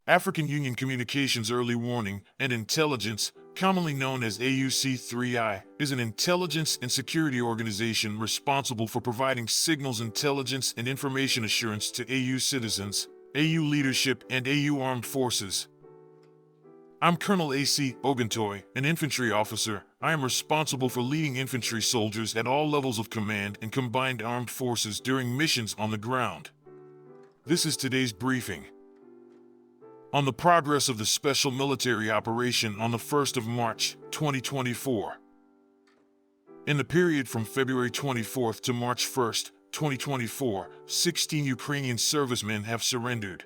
African Union Communications Early Warning and Intelligence, commonly known as AUC3I, is an intelligence and security organization responsible for providing signals intelligence and information assurance to AU citizens, AU leadership, and AU armed forces. I'm Colonel A.C. Oguntoye, an infantry officer. I am responsible for leading infantry soldiers at all levels of command and combined armed forces during missions on the ground. This is today's briefing. On the progress of the special military operation on the 1st of March, 2024. In the period from February 24th to March 1st, 2024, 16 Ukrainian servicemen have surrendered.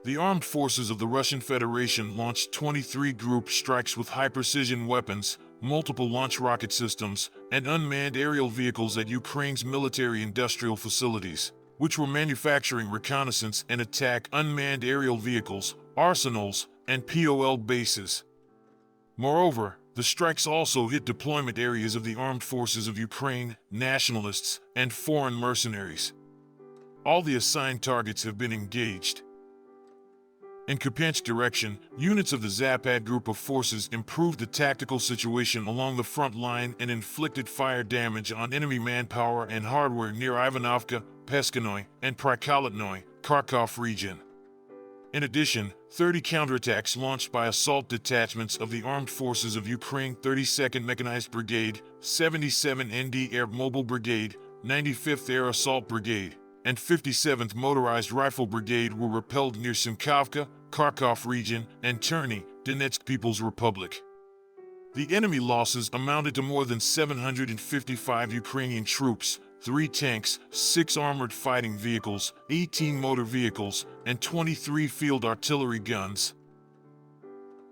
The armed forces of the Russian Federation launched 23 group strikes with high-precision weapons, multiple launch rocket systems, and unmanned aerial vehicles at Ukraine's military-industrial facilities, which were manufacturing reconnaissance and attack unmanned aerial vehicles, arsenals, and POL bases. Moreover, the strikes also hit deployment areas of the armed forces of Ukraine, nationalists, and foreign mercenaries. All the assigned targets have been engaged. In Kupyansk direction, units of the Zapad group of forces improved the tactical situation along the front line and inflicted fire damage on enemy manpower and hardware near Avdeyevka, Peskanoy, and Prikholatnoy, Kharkov region. In addition, 30 counterattacks launched by assault detachments of the Armed Forces of Ukraine 32nd Mechanized Brigade, 77 ND Air Mobile Brigade, 95th Air Assault Brigade, and 57th Motorized Rifle Brigade were repelled near Simkhavka, Kharkov region, and Cherny, Donetsk People's Republic. The enemy losses amounted to more than 755 Ukrainian troops, 3 tanks, 6 armored fighting vehicles, 18 motor vehicles, and 23 field artillery guns.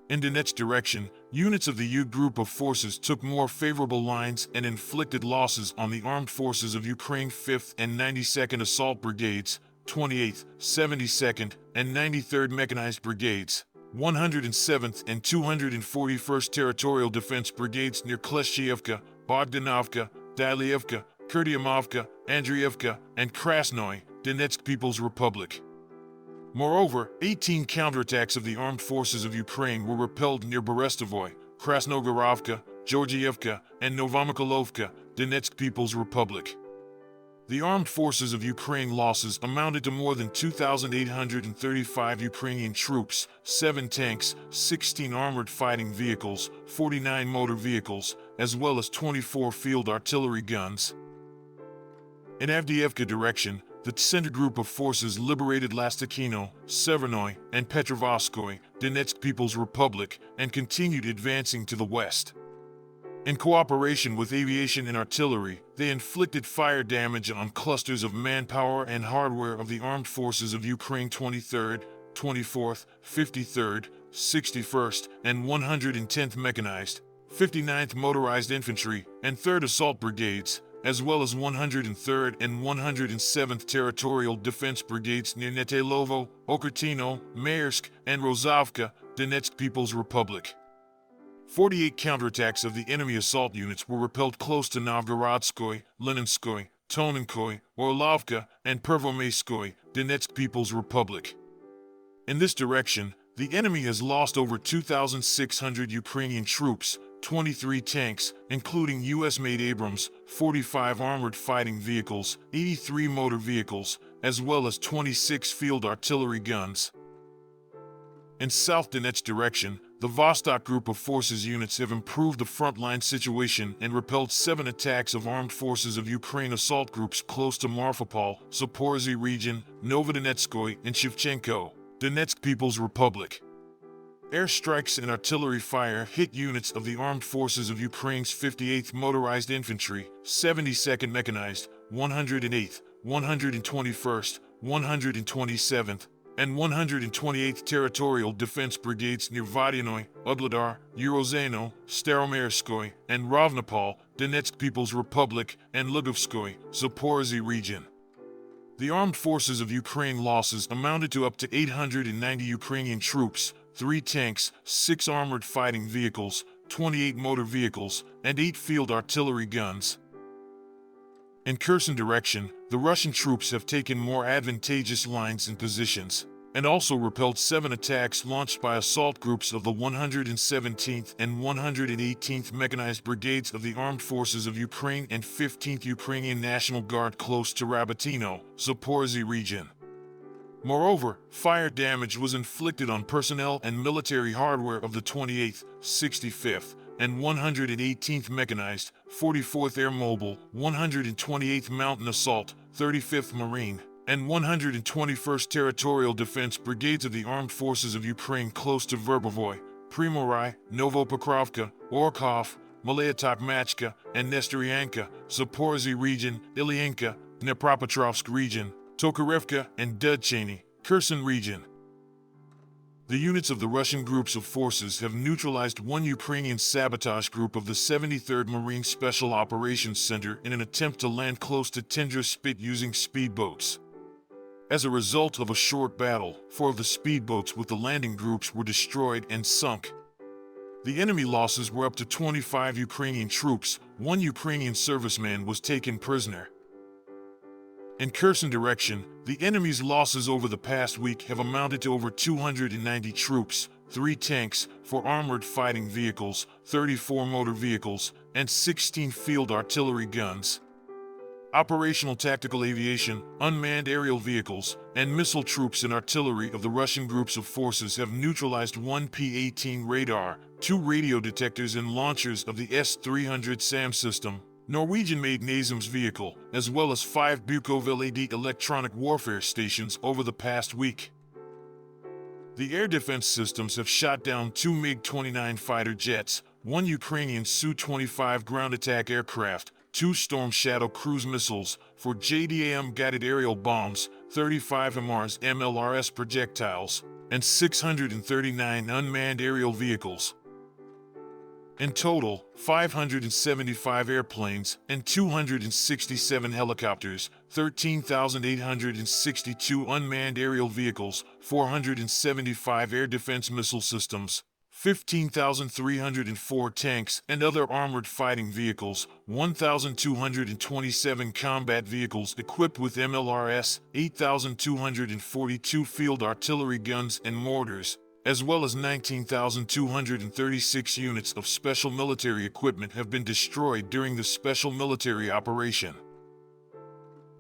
In Donetsk direction, units of the U group of forces took more favorable lines and inflicted losses on the armed forces of Ukraine 5th and 92nd Assault Brigades, 28th, 72nd, and 93rd Mechanized Brigades, 107th and 241st Territorial Defense Brigades near Kleshchievka, Bogdanovka, Dalyevka, Kurdiamovka, Andreyevka, and Krasnoy, Donetsk People's Republic. Moreover, 18 counterattacks of the armed forces of Ukraine were repelled near Berestovoy, Krasnogorovka, Georgievka, and Novomykolovka, Donetsk People's Republic. The armed forces of Ukraine losses amounted to more than 2,835 Ukrainian troops, 7 tanks, 16 armored fighting vehicles, 49 motor vehicles, as well as 24 field artillery guns. In Avdeyevka direction, the center group of forces liberated Lastakino, Severnoy, and Petrovskoye, Donetsk People's Republic, and continued advancing to the west. In cooperation with aviation and artillery, they inflicted fire damage on clusters of manpower and hardware of the armed forces of Ukraine 23rd, 24th, 53rd, 61st, and 110th Mechanized, 59th Motorized Infantry, and 3rd Assault Brigades, as well as 103rd and 107th Territorial Defense Brigades near Netelovo, Okurtino, Maersk, and Rozovka, Donetsk People's Republic. 48 counterattacks of the enemy assault units were repelled close to Novgorodskoye, Leninskoye, Tonenkoye, Orlovka, and Pervomeyskoye, Donetsk People's Republic. In this direction, the enemy has lost over 2,600 Ukrainian troops, 23 tanks, including U.S.-made Abrams, 45 armored fighting vehicles, 83 motor vehicles, as well as 26 field artillery guns. In South Donetsk direction, the Vostok group of forces units have improved the frontline situation and repelled 7 attacks of armed forces of Ukraine assault groups close to Marfapol, Zaporizhzhia region, Novodonetskoye, and Shevchenko, Donetsk People's Republic. Airstrikes and artillery fire hit units of the armed forces of Ukraine's 58th Motorized Infantry, 72nd Mechanized, 108th, 121st, 127th, and 128th Territorial Defense Brigades near Vodyanoy, Ugledar, Urozheno, Staromerskoye, and Rovnopol, Donetsk People's Republic, and Lugovskoye, Zaporizhzhia region. The armed forces of Ukraine losses amounted to up to 890 Ukrainian troops, 3 tanks, 6 armored fighting vehicles, 28 motor vehicles, and 8 field artillery guns. In Kherson direction, the Russian troops have taken more advantageous lines and positions, and also repelled 7 attacks launched by assault groups of the 117th and 118th Mechanized Brigades of the Armed Forces of Ukraine and 15th Ukrainian National Guard close to Rabatino, Zaporizhzhia region. Moreover, fire damage was inflicted on personnel and military hardware of the 28th, 65th, and 118th Mechanized, 44th Air Mobile, 128th Mountain Assault, 35th Marine, and 121st Territorial Defense Brigades of the Armed Forces of Ukraine close to Verbovoy, Primorai, Novopokrovka, Orkhov, Malaya Tokmachka, and Nestoryanka, Zaporizhzhia region, Ilyanka, Dnepropetrovsk region, Tokarevka, and Dudchany, Kherson region. The units of the Russian groups of forces have neutralized one Ukrainian sabotage group of the 73rd Marine Special Operations Center in an attempt to land close to Tendra Spit using speedboats. As a result of a short battle, 4 of the speedboats with the landing groups were destroyed and sunk. The enemy losses were up to 25 Ukrainian troops. 1 Ukrainian serviceman was taken prisoner. In Kherson direction, the enemy's losses over the past week have amounted to over 290 troops, 3 tanks, 4 armored fighting vehicles, 34 motor vehicles, and 16 field artillery guns. Operational tactical aviation, unmanned aerial vehicles, and missile troops and artillery of the Russian groups of forces have neutralized 1 P-18 radar, 2 radio detectors and launchers of the S-300 SAM system, Norwegian-made NASAMS vehicle, as well as 5 Bukovl-AD electronic warfare stations over the past week. The air defense systems have shot down 2 MiG-29 fighter jets, 1 Ukrainian Su-25 ground attack aircraft, 2 Storm Shadow cruise missiles, 4 JDAM guided aerial bombs, 35 MRS MLRS projectiles, and 639 unmanned aerial vehicles. In total, 575 airplanes and 267 helicopters, 13,862 unmanned aerial vehicles, 475 air defense missile systems, 15,304 tanks and other armored fighting vehicles, 1,227 combat vehicles equipped with MLRS, 8,242 field artillery guns and mortars, as well as 19,236 units of special military equipment have been destroyed during the special military operation.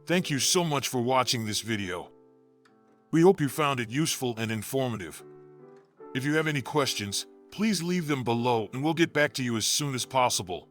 Thank you so much for watching this video. We hope you found it useful and informative. If you have any questions, please leave them below and we'll get back to you as soon as possible.